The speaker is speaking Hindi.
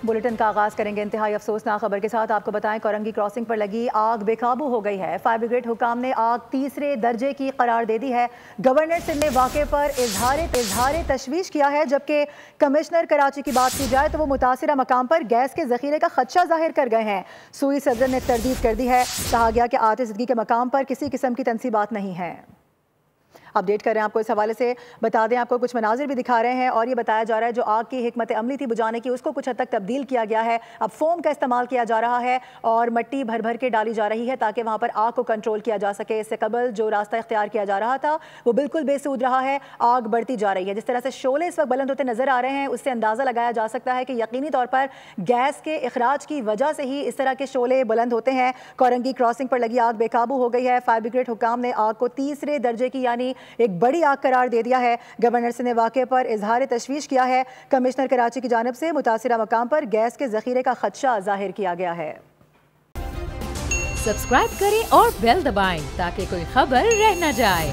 बुलेटिन का आगाज करेंगे इंतहाई अफसोसनाक खबर के साथ। आपको बताएं, कोरंगी क्रॉसिंग पर लगी आग बेकाबू हो गई है। फायर ब्रिगेड हुकाम ने आग तीसरे दर्जे की करार दे दी है। गवर्नर सिंध ने वाक़े पर इजहार तशवीश किया है, जबकि कमिश्नर कराची की बात की जाए तो वो मुतासिरा मकाम पर गैस के जखीरे का खदशा जाहिर कर गए हैं। सूई सदर ने तरदीद कर दी है। कहा गया कि आतिशदगी के मकाम पर किसी किस्म की तनसीबात नहीं है। अपडेट कर रहे हैं आपको इस हवाले से, बता दें आपको कुछ मनाजिर भी दिखा रहे हैं और ये बताया जा रहा है जो आग की हिकमत अमली थी बुझाने की, उसको कुछ हद तक तब्दील किया गया है। अब फोम का इस्तेमाल किया जा रहा है और मिट्टी भर भर के डाली जा रही है ताकि वहाँ पर आग को कंट्रोल किया जा सके। इससे कबल जो रास्ता इख्तियार किया जा रहा था वो बिल्कुल बेसूद रहा है, आग बढ़ती जा रही है। जिस तरह से शोले इस वक्त बुलंद होते नजर आ रहे हैं, उससे अंदाज़ा लगाया जा सकता है कि यकीनी तौर पर गैस के अखराज की वजह से ही इस तरह के शोले बुलंद होते हैं। कोरंगी क्रॉसिंग पर लगी आग बेकाबू हो गई है। फायर ब्रिगेड हुकाम ने आग को तीसरे दर्जे की यानी एक बड़ी आग करार दे दिया है। गवर्नर सिंह ने वाक़े पर इजहार तशवीश किया है। कमिश्नर कराची की जानिब से मुतासिरा मकाम पर गैस के जखीरे का खदशा जाहिर किया गया है। सब्सक्राइब करें और बेल दबाएं ताकि कोई खबर रह न जाए।